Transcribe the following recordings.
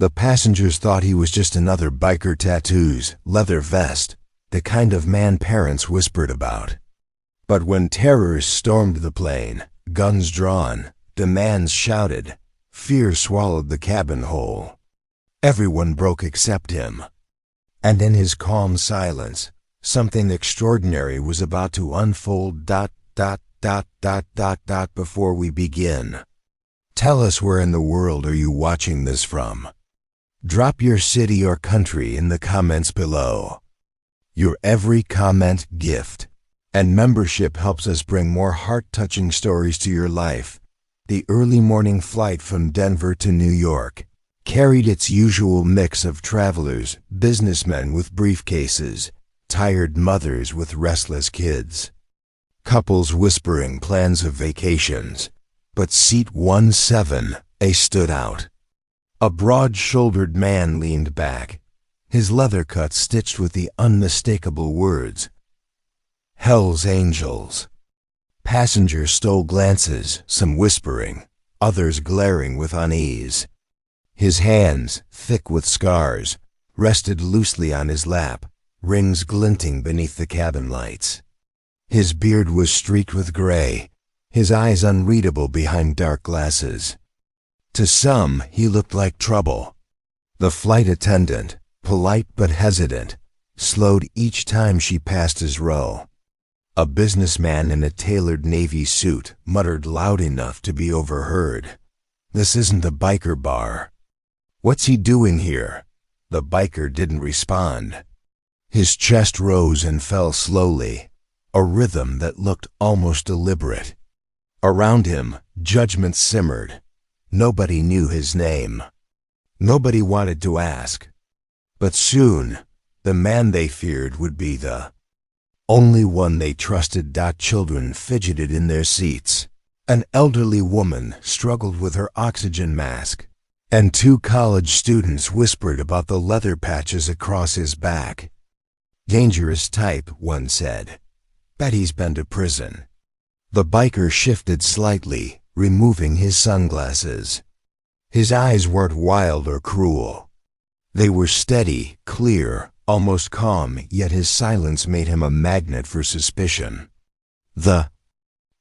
The passengers thought he was just another biker, tattoos, leather vest, the kind of man parents whispered about. But when terrors stormed the plane, guns drawn, demands shouted, fear swallowed the cabin whole. Everyone broke except him. And in his calm silence, something extraordinary was about to unfold. Before we begin, tell us where in the world are you watching this from? Drop your city or country in the comments below. Your every comment gift, and membership helps us bring more heart-touching stories to your life. The early morning flight from Denver to New York carried its usual mix of travelers, businessmen with briefcases, tired mothers with restless kids, couples whispering plans of vacations. But seat 17A stood out. A broad-shouldered man leaned back, his leather cut stitched with the unmistakable words, Hell's Angels. Passengers stole glances, some whispering, others glaring with unease. His hands, thick with scars, rested loosely on his lap, rings glinting beneath the cabin lights. His beard was streaked with gray, his eyes unreadable behind dark glasses. To some, he looked like trouble. The flight attendant, polite but hesitant, slowed each time she passed his row. A businessman in a tailored navy suit muttered loud enough to be overheard, "This isn't a biker bar." "What's he doing here?" The biker didn't respond. His chest rose and fell slowly, a rhythm that looked almost deliberate. Around him, judgment simmered. Nobody knew his name. Nobody wanted to ask. But soon, the man they feared would be the only one they trusted. Children fidgeted in their seats. An elderly woman struggled with her oxygen mask, and two college students whispered about the leather patches across his back. "Dangerous type," one said. "Bet he's been to prison." The biker shifted slightly, removing his sunglasses. His eyes weren't wild or cruel. They were steady, clear, almost calm, yet his silence made him a magnet for suspicion. The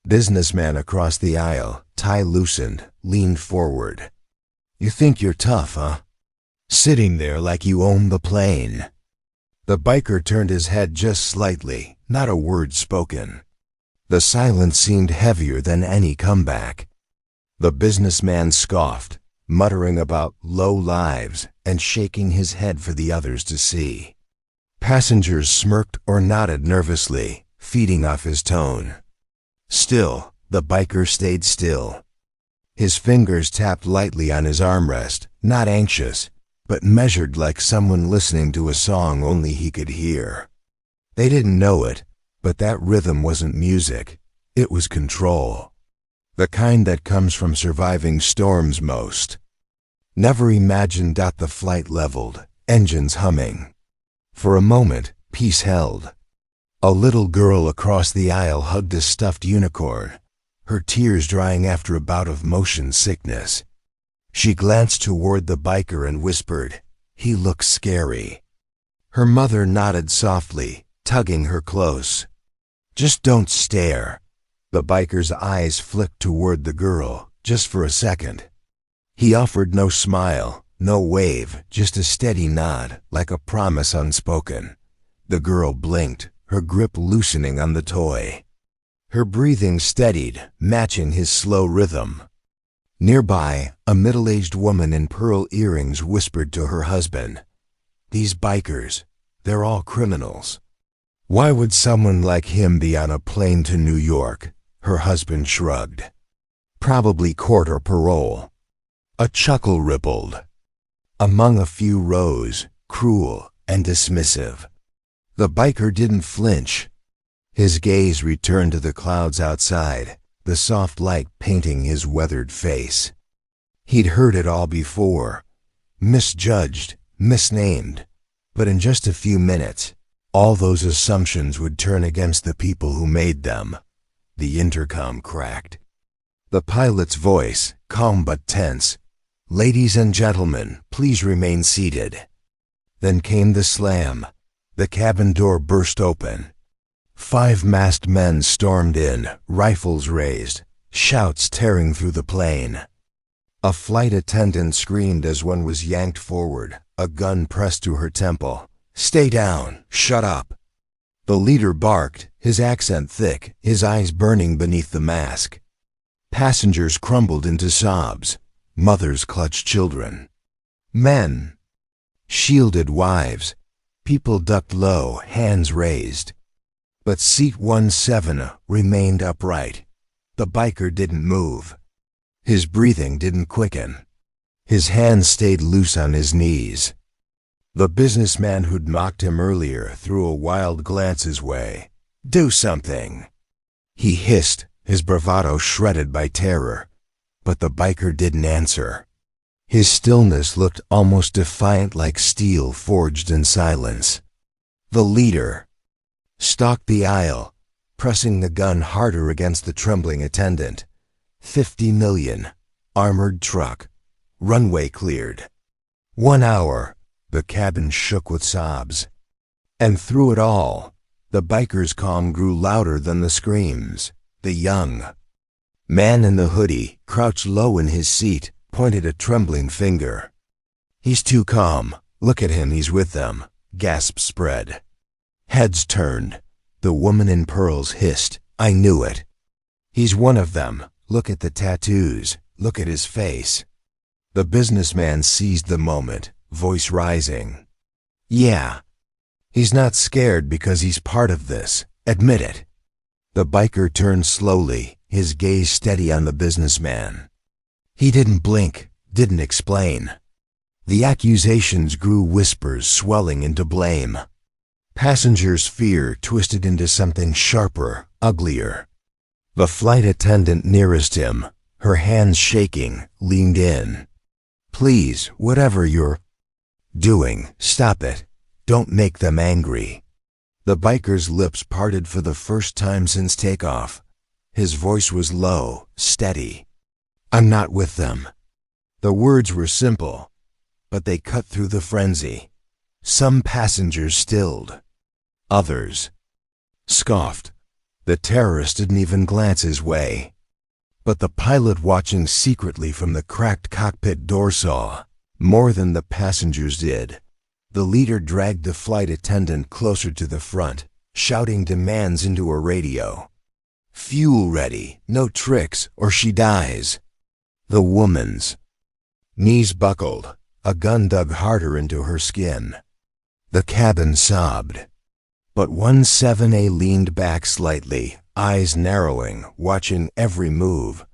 businessman across the aisle, tie loosened, leaned forward. "You think you're tough, huh? Sitting there like you own the plane." The biker turned his head just slightly, not a word spoken. The silence seemed heavier than any comeback. The businessman scoffed, muttering about low lives and shaking his head for the others to see. Passengers smirked or nodded nervously, feeding off his tone. Still, the biker stayed still. His fingers tapped lightly on his armrest, not anxious, but measured like someone listening to a song only he could hear. They didn't know it, but that rhythm wasn't music, it was control. The kind that comes from surviving storms most. Never imagined. The flight leveled, engines humming. For a moment, peace held. A little girl across the aisle hugged a stuffed unicorn, her tears drying after a bout of motion sickness. She glanced toward the biker and whispered, "He looks scary." Her mother nodded softly, tugging her close. "Just don't stare." The biker's eyes flicked toward the girl, just for a second. He offered no smile, no wave, just a steady nod, like a promise unspoken. The girl blinked, her grip loosening on the toy. Her breathing steadied, matching his slow rhythm. Nearby, a middle-aged woman in pearl earrings whispered to her husband, "These bikers, they're all criminals." "Why would someone like him be on a plane to New York?" Her husband shrugged. "Probably court or parole." A chuckle rippled. Among a few rows, cruel and dismissive. The biker didn't flinch. His gaze returned to the clouds outside, the soft light painting his weathered face. He'd heard it all before. Misjudged, misnamed. But in just a few minutes, all those assumptions would turn against the people who made them. The intercom cracked. The pilot's voice, calm but tense, "Ladies and gentlemen, please remain seated." Then came the slam. The cabin door burst open. 5 masked men stormed in, rifles raised, shouts tearing through the plane. A flight attendant screamed as one was yanked forward, a gun pressed to her temple. "Stay down! Shut up!" The leader barked, his accent thick, his eyes burning beneath the mask. Passengers crumbled into sobs. Mothers clutched children. Men shielded wives. People ducked low, hands raised. But seat 17 remained upright. The biker didn't move. His breathing didn't quicken. His hands stayed loose on his knees. The businessman who'd mocked him earlier threw a wild glance his way. "Do something," he hissed, his bravado shredded by terror. But the biker didn't answer. His stillness looked almost defiant, like steel forged in silence. The leader stalked the aisle, pressing the gun harder against the trembling attendant. 50 million, armored truck, runway cleared. 1 hour, the cabin shook with sobs. And through it all, the biker's calm grew louder than the screams. The young man in the hoodie, crouched low in his seat, pointed a trembling finger. "He's too calm. Look at him, he's with them." Gasps spread. Heads turned. The woman in pearls hissed, "I knew it. He's one of them. Look at the tattoos. Look at his face." The businessman seized the moment, voice rising. "Yeah. He's not scared because he's part of this. Admit it." The biker turned slowly, his gaze steady on the businessman. He didn't blink, didn't explain. The accusations grew whispers, swelling into blame. Passengers' fear twisted into something sharper, uglier. The flight attendant nearest him, her hands shaking, leaned in. "Please, whatever you're doing, stop it. Don't make them angry." The biker's lips parted for the first time since takeoff. His voice was low, steady. "I'm not with them." The words were simple, but they cut through the frenzy. Some passengers stilled. Others scoffed. The terrorist didn't even glance his way. But the pilot watching secretly from the cracked cockpit door saw more than the passengers did. The leader dragged the flight attendant closer to the front, shouting demands into a radio. "Fuel ready, no tricks, or she dies." The woman's knees buckled, a gun dug harder into her skin. The cabin sobbed. But 17A leaned back slightly, eyes narrowing, watching every move.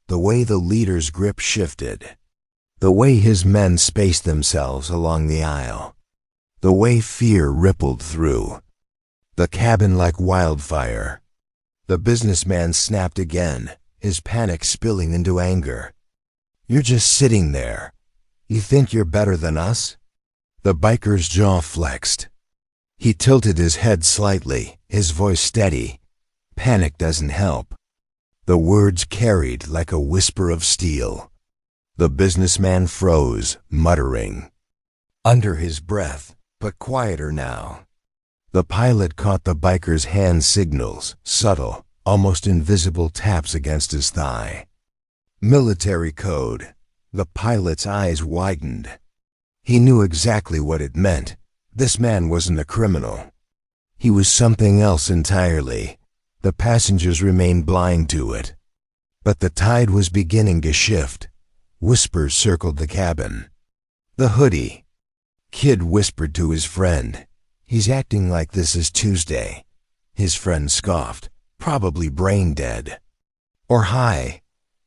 The way the leader's grip shifted. The way his men spaced themselves along the aisle. The way fear rippled through the cabin like wildfire. The businessman snapped again, his panic spilling into anger. "You're just sitting there. You think you're better than us?" The biker's jaw flexed. He tilted his head slightly, his voice steady. "Panic doesn't help." The words carried like a whisper of steel. The businessman froze, muttering under his breath, but quieter now. The pilot caught the biker's hand signals, subtle, almost invisible taps against his thigh. Military code. The pilot's eyes widened. He knew exactly what it meant. This man wasn't a criminal. He was something else entirely. The passengers remained blind to it. But the tide was beginning to shift. Whispers circled the cabin. "The hoodie kid whispered to his friend. He's acting like this is Tuesday." His friend scoffed, probably brain dead. Or high.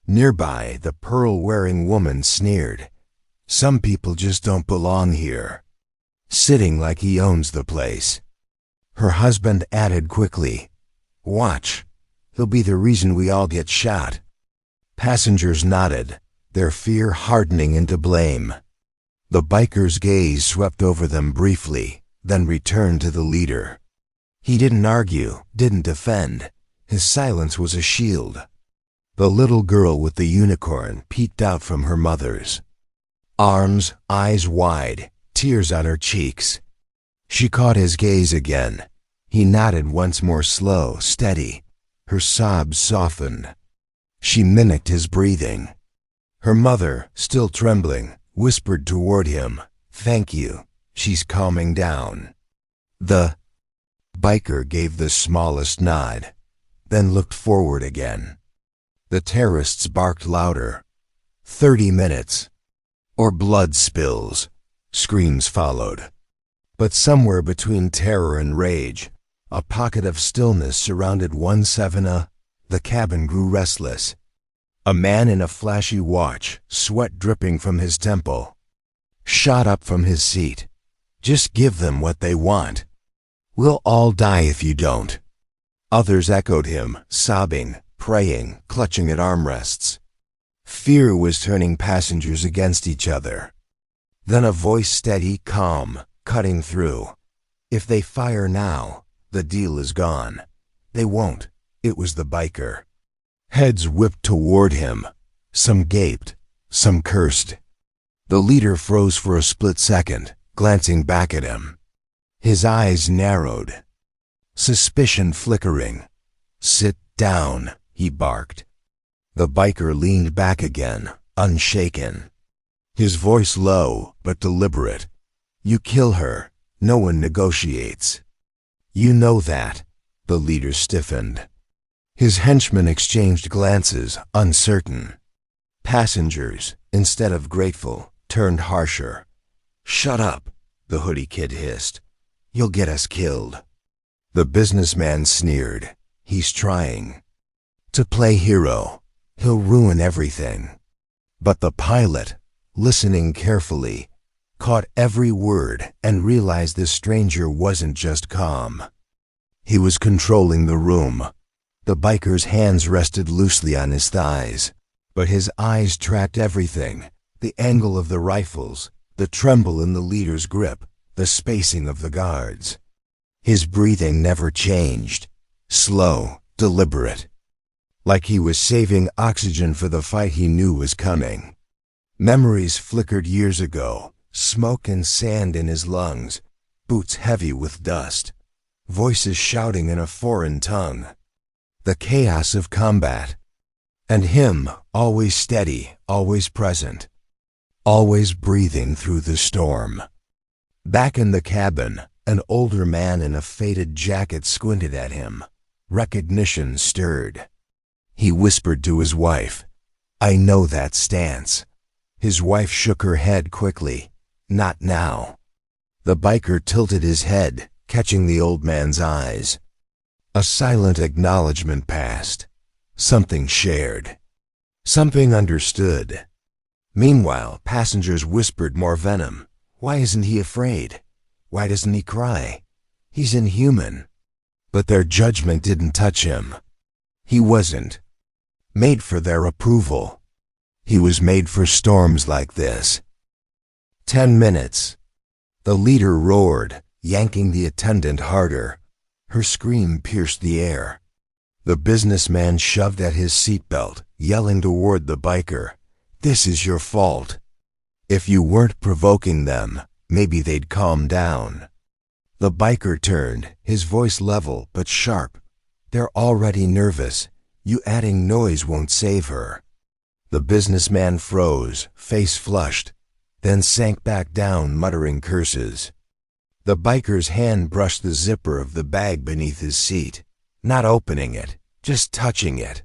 Nearby, the pearl-wearing woman sneered. "Some people just don't belong here." Sitting like he owns the place. Her husband added quickly, "Watch. He'll be the reason we all get shot." Passengers nodded, their fear hardening into blame. The biker's gaze swept over them briefly, then returned to the leader. He didn't argue, didn't defend. His silence was a shield. The little girl with the unicorn peeked out from her mother's Arms, eyes wide, tears on her cheeks. She caught his gaze again. He nodded once more, slow, steady. Her sobs softened. She mimicked his breathing. Her mother, still trembling, whispered toward him, "Thank you. She's calming down." The biker gave the smallest nod, then looked forward again. The terrorists barked louder. 30 minutes. Or blood spills. Screams followed. But somewhere between terror and rage, a pocket of stillness surrounded 1/7. The cabin grew restless. A man in a flashy watch, sweat dripping from his temple, shot up from his seat. "Just give them what they want. We'll all die if you don't." Others echoed him, sobbing, praying, clutching at armrests. Fear was turning passengers against each other. Then a voice, steady, calm, cutting through. "If they fire now, the deal is gone." "They won't." It was the biker. Heads whipped toward him. Some gaped, some cursed. The leader froze for a split second, glancing back at him. His eyes narrowed, suspicion flickering. "Sit down," he barked. The biker leaned back again, unshaken. His voice low but deliberate. "You kill her, no one negotiates." "You know that." The leader stiffened. His henchmen exchanged glances, uncertain. Passengers, instead of grateful, turned harsher. "Shut up," the hoodie kid hissed. "You'll get us killed." The businessman sneered. "He's trying to play hero. He'll ruin everything." But the pilot, listening carefully, caught every word and realized this stranger wasn't just calm. He was controlling the room. The biker's hands rested loosely on his thighs, but his eyes tracked everything: the angle of the rifles, the tremble in the leader's grip, the spacing of the guards. His breathing never changed, slow, deliberate, like he was saving oxygen for the fight he knew was coming. Memories flickered years ago, smoke and sand in his lungs, boots heavy with dust, voices shouting in a foreign tongue. The chaos of combat. And him, always steady, always present, always breathing through the storm. Back in the cabin, an older man in a faded jacket squinted at him. Recognition stirred. He whispered to his wife, "I know that stance." His wife shook her head quickly. "Not now." The biker tilted his head, catching the old man's eyes. A silent acknowledgement passed. Something shared. Something understood. Meanwhile, passengers whispered more venom. "Why isn't he afraid? Why doesn't he cry? He's inhuman." But their judgment didn't touch him. He wasn't made for their approval. He was made for storms like this. 10 minutes. The leader roared, yanking the attendant harder. Her scream pierced the air. The businessman shoved at his seatbelt, yelling toward the biker, "This is your fault. If you weren't provoking them, maybe they'd calm down." The biker turned, his voice level but sharp. "They're already nervous. You adding noise won't save her." The businessman froze, face flushed, then sank back down, muttering curses. The biker's hand brushed the zipper of the bag beneath his seat, not opening it, just touching it.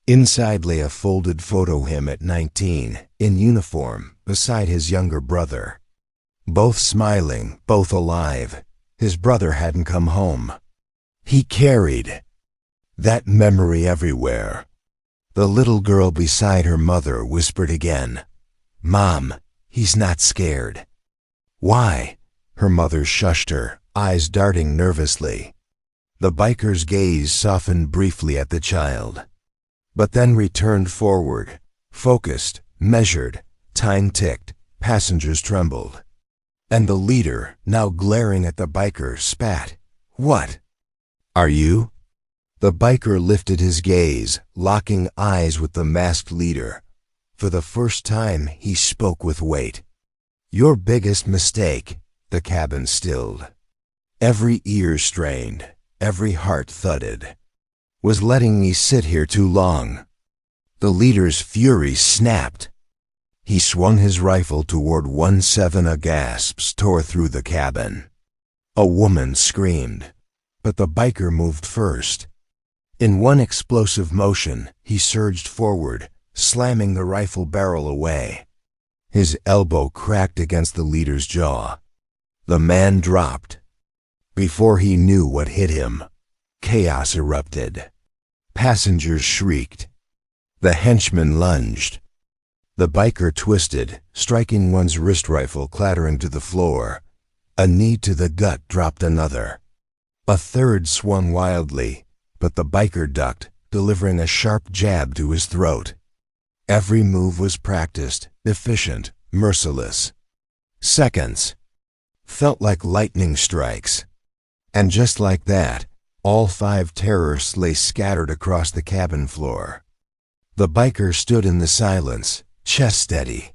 Inside lay a folded photo him at 19, in uniform, beside his younger brother. Both smiling, both alive. His brother hadn't come home. He carried that memory everywhere. The little girl beside her mother whispered again, "Mom, he's not scared." "Why?" Her mother shushed her, eyes darting nervously. The biker's gaze softened briefly at the child, but then returned forward, focused, measured. Time ticked, passengers trembled. And the leader, now glaring at the biker, spat. "What are you?" The biker lifted his gaze, locking eyes with the masked leader. For the first time, he spoke with weight. "Your biggest mistake," the cabin stilled. Every ear strained, every heart thudded. "Was letting me sit here too long." The leader's fury snapped. He swung his rifle toward 1-7. Gasps tore through the cabin. A woman screamed, but the biker moved first. In one explosive motion, he surged forward, slamming the rifle barrel away. His elbow cracked against the leader's jaw. The man dropped. Before he knew what hit him, chaos erupted. Passengers shrieked. The henchman lunged. The biker twisted, striking one's wrist rifle clattering to the floor. A knee to the gut dropped another. A third swung wildly, but the biker ducked, delivering a sharp jab to his throat. Every move was practiced, efficient, merciless. Seconds felt like lightning strikes. And just like that, all 5 terrorists lay scattered across the cabin floor. The biker stood in the silence, chest steady.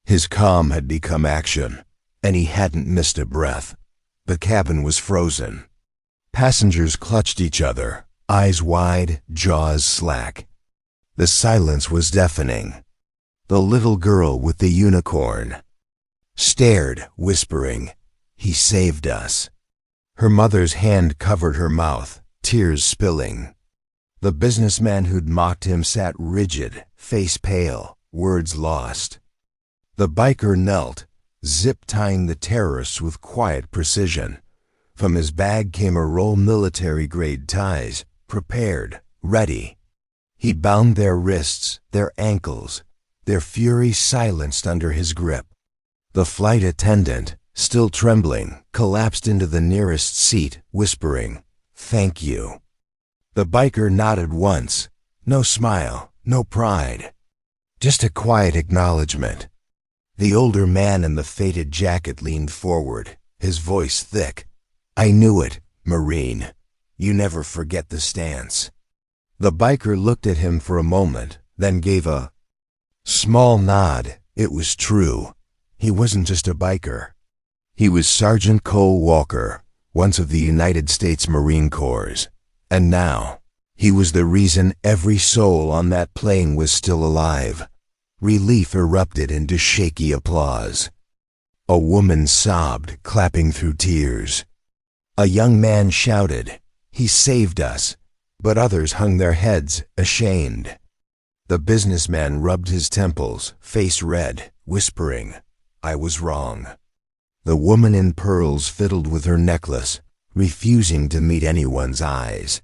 His calm had become action, and he hadn't missed a breath. The cabin was frozen. Passengers clutched each other, eyes wide, jaws slack. The silence was deafening. The little girl with the unicorn stared, whispering, "He saved us." Her mother's hand covered her mouth, tears spilling. The businessman who'd mocked him sat rigid, face pale, words lost. The biker knelt, zip-tying the terrorists with quiet precision. From his bag came a roll military-grade ties, prepared, ready. He bound their wrists, their ankles, their fury silenced under his grip. The flight attendant, still trembling, collapsed into the nearest seat, whispering, "Thank you." The biker nodded once. No smile, no pride. Just a quiet acknowledgement. The older man in the faded jacket leaned forward, his voice thick. "I knew it, Marine. You never forget the stance." The biker looked at him for a moment, then gave a small nod. It was true. He wasn't just a biker. He was Sergeant Cole Walker, once of the United States Marine Corps. And now, he was the reason every soul on that plane was still alive. Relief erupted into shaky applause. A woman sobbed, clapping through tears. A young man shouted, "He saved us," but others hung their heads, ashamed. The businessman rubbed his temples, face red, whispering, "I was wrong." The woman in pearls fiddled with her necklace, refusing to meet anyone's eyes.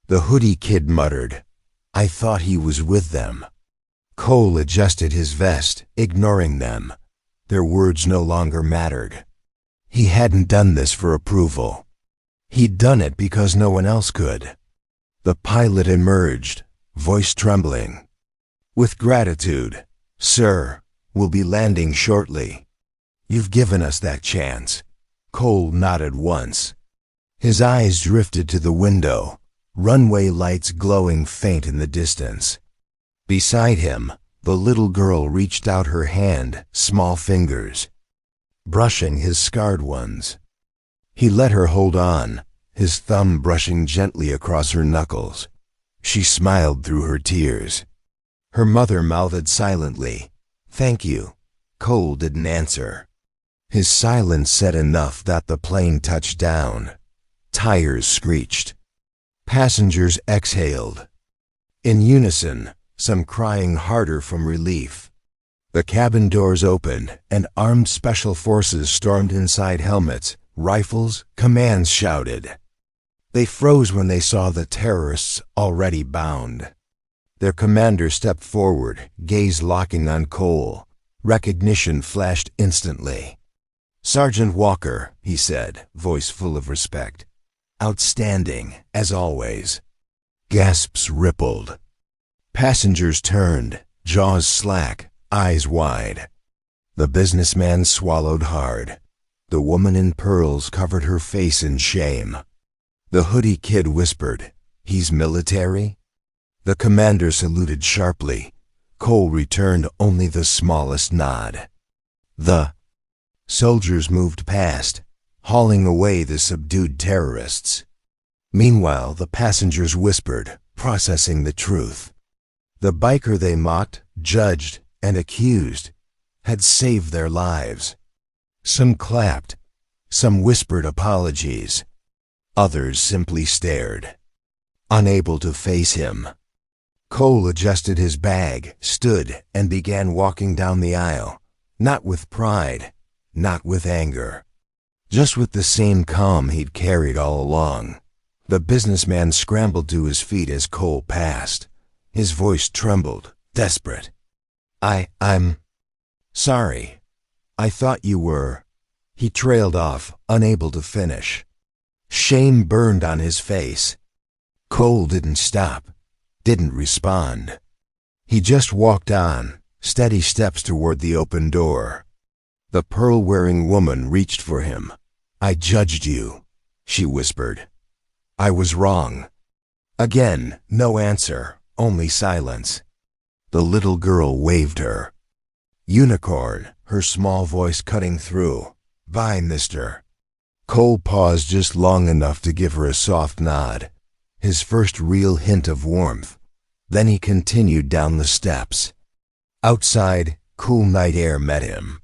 The hoodie kid muttered, "I thought he was with them." Cole adjusted his vest, ignoring them. Their words no longer mattered. He hadn't done this for approval. He'd done it because no one else could. The pilot emerged, voice trembling. "With gratitude, sir, we'll be landing shortly. You've given us that chance." Cole nodded once. His eyes drifted to the window, runway lights glowing faint in the distance. Beside him, the little girl reached out her hand, small fingers, brushing his scarred ones. He let her hold on, his thumb brushing gently across her knuckles. She smiled through her tears. Her mother mouthed silently, "Thank you." Cole didn't answer. His silence said enough that the plane touched down. Tires screeched. Passengers exhaled. In unison, some crying harder from relief. The cabin doors opened, and armed special forces stormed inside. Helmets, rifles, commands shouted. They froze when they saw the terrorists already bound. Their commander stepped forward, gaze locking on Cole. Recognition flashed instantly. "Sergeant Walker," he said, voice full of respect. "Outstanding, as always." Gasps rippled. Passengers turned, jaws slack, eyes wide. The businessman swallowed hard. The woman in pearls covered her face in shame. The hoodie kid whispered, "He's military?" The commander saluted sharply. Cole returned only the smallest nod. The soldiers moved past, hauling away the subdued terrorists. Meanwhile, the passengers whispered, processing the truth. The biker they mocked, judged, and accused had saved their lives. Some clapped, some whispered apologies. Others simply stared, unable to face him. Cole adjusted his bag, stood, and began walking down the aisle, not with pride, not with anger, just with the same calm he'd carried all along. The businessman scrambled to his feet as Cole passed. His voice trembled, desperate. I'm sorry. I thought you were. He trailed off, unable to finish. Shame burned on his face. Cole didn't stop, didn't respond. He just walked on, steady steps toward the open door. The pearl-wearing woman reached for him. I judged you, she whispered. I was wrong. Again, no answer, only silence. The little girl waved her. Unicorn, her small voice cutting through. Bye, mister. Cole paused just long enough to give her a soft nod, his first real hint of warmth. Then he continued down the steps. Outside, cool night air met him.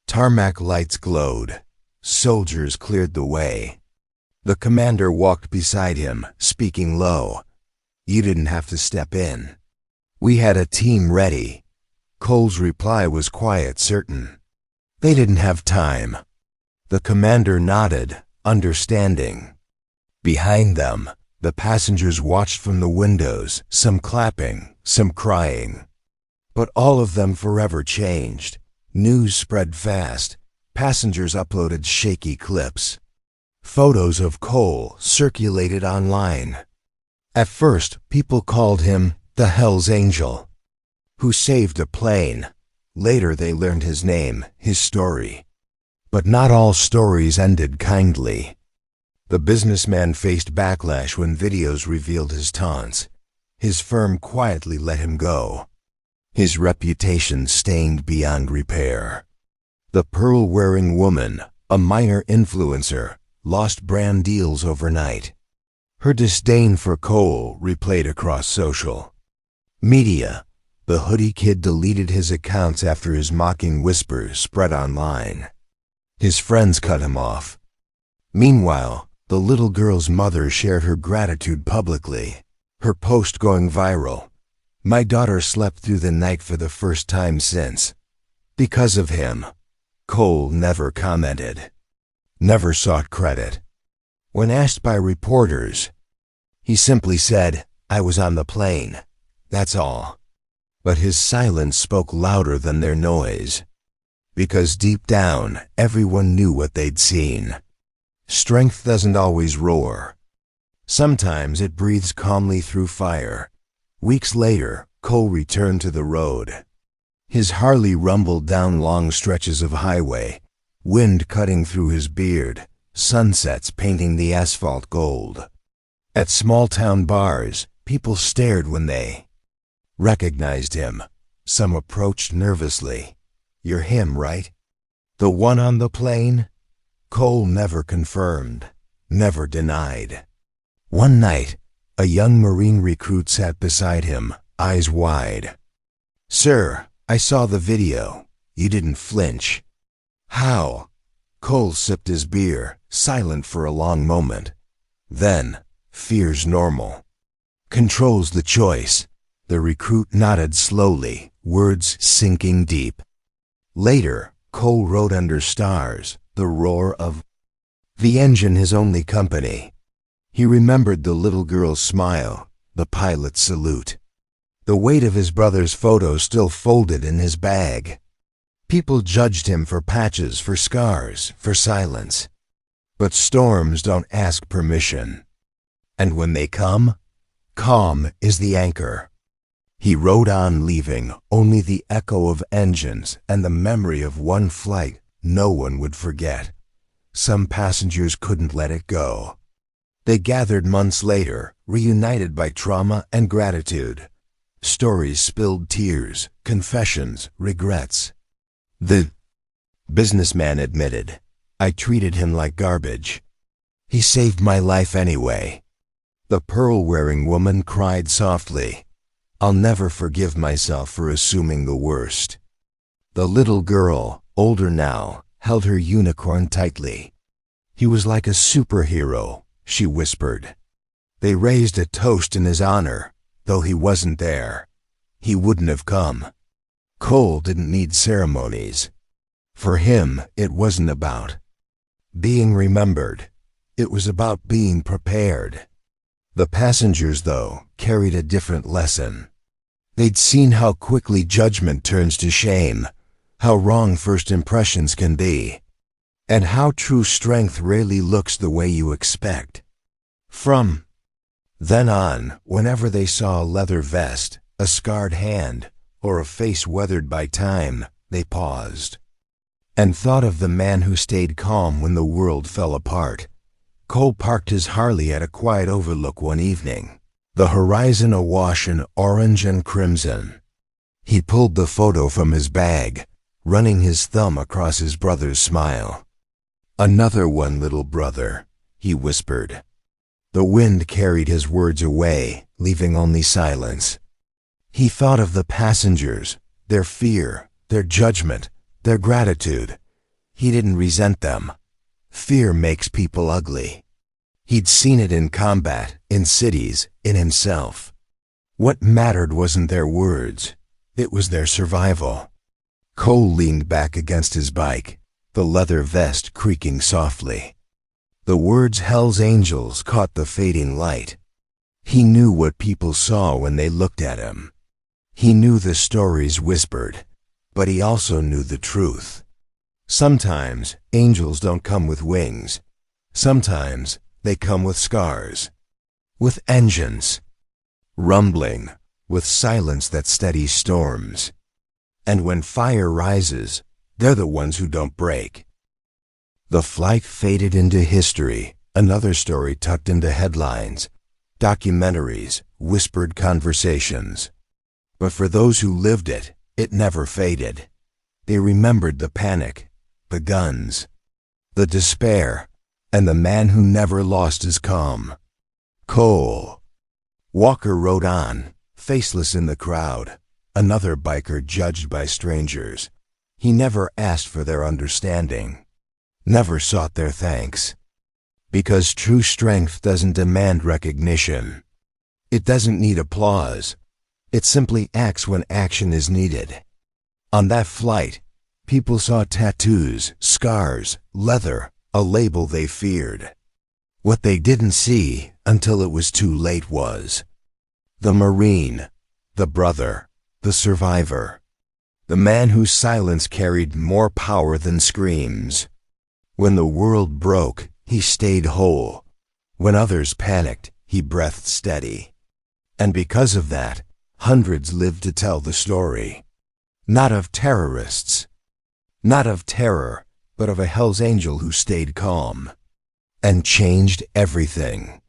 Tarmac lights glowed. Soldiers cleared the way. The commander walked beside him, speaking low. You didn't have to step in. We had a team ready. Cole's reply was quiet, certain. They didn't have time. The commander nodded, understanding. Behind them, the passengers watched from the windows, some clapping, some crying. But all of them forever changed. News spread fast. Passengers uploaded shaky clips. Photos of Cole circulated online. At first, people called him the Hell's Angel, who saved a plane. Later they learned his name, his story. But not all stories ended kindly. The businessman faced backlash when videos revealed his taunts. His firm quietly let him go. His reputation stained beyond repair. The pearl-wearing woman, a minor influencer, lost brand deals overnight. Her disdain for Cole replayed across social media. The hoodie kid deleted his accounts after his mocking whispers spread online. His friends cut him off. Meanwhile, the little girl's mother shared her gratitude publicly, her post going viral. My daughter slept through the night for the first time since. Because of him. Cole never commented, never sought credit. When asked by reporters, he simply said, I was on the plane, that's all. But his silence spoke louder than their noise. Because deep down, everyone knew what they'd seen. Strength doesn't always roar. Sometimes it breathes calmly through fire. Weeks later, Cole returned to the road. His Harley rumbled down long stretches of highway, wind cutting through his beard, sunsets painting the asphalt gold. At small-town bars, people stared when they recognized him. Some approached nervously. You're him, right? The one on the plane? Cole never confirmed, never denied. One night, a young Marine recruit sat beside him, eyes wide. Sir, I saw the video. You didn't flinch. How? Cole sipped his beer, silent for a long moment. Then, fear's normal. Control's the choice. The recruit nodded slowly, words sinking deep. Later, Cole rode under stars, the roar of the engine his only company. He remembered the little girl's smile, the pilot's salute. The weight of his brother's photo still folded in his bag. People judged him for patches, for scars, for silence. But storms don't ask permission. And when they come, calm is the anchor. He rode on, leaving only the echo of engines and the memory of one flight no one would forget. Some passengers couldn't let it go. They gathered months later, reunited by trauma and gratitude. Stories spilled tears, confessions, regrets. The businessman admitted, "I treated him like garbage. He saved my life anyway." The pearl-wearing woman cried softly, "I'll never forgive myself for assuming the worst." The little girl, older now, held her unicorn tightly. "He was like a superhero," she whispered. "They raised a toast in his honor, though he wasn't there. He wouldn't have come." Cole didn't need ceremonies. For him, it wasn't about being remembered. It was about being prepared. The passengers, though, carried a different lesson. They'd seen how quickly judgment turns to shame, how wrong first impressions can be, and how true strength rarely looks the way you expect. From then on, whenever they saw a leather vest, a scarred hand, or a face weathered by time, they paused and thought of the man who stayed calm when the world fell apart. Cole parked his Harley at a quiet overlook one evening, the horizon awash in orange and crimson. He pulled the photo from his bag, running his thumb across his brother's smile. "Another one, little brother," he whispered. The wind carried his words away, leaving only silence. He thought of the passengers, their fear, their judgment, their gratitude. He didn't resent them. Fear makes people ugly. He'd seen it in combat, in cities, in himself. What mattered wasn't their words, it was their survival. Cole leaned back against his bike, the leather vest creaking softly. The words "Hell's Angels" caught the fading light. He knew what people saw when they looked at him. He knew the stories whispered, but he also knew the truth. Sometimes angels don't come with wings. Sometimes they come with scars, with engines, rumbling, with silence that steadies storms. And when fire rises, they're the ones who don't break. The flight faded into history, another story tucked into headlines, documentaries, whispered conversations. But for those who lived it, it never faded. They remembered the panic, the guns, the despair, and the man who never lost his calm. Cole. Walker rode on, faceless in the crowd, another biker judged by strangers. He never asked for their understanding, never sought their thanks. Because true strength doesn't demand recognition. It doesn't need applause. It simply acts when action is needed. On that flight, people saw tattoos, scars, leather, a label they feared. What they didn't see until it was too late was the Marine, the brother, the survivor, the man whose silence carried more power than screams. When the world broke, he stayed whole. When others panicked, he breathed steady. And because of that, hundreds lived to tell the story. Not of terrorists, not of terror, but of a Hell's Angel who stayed calm and changed everything.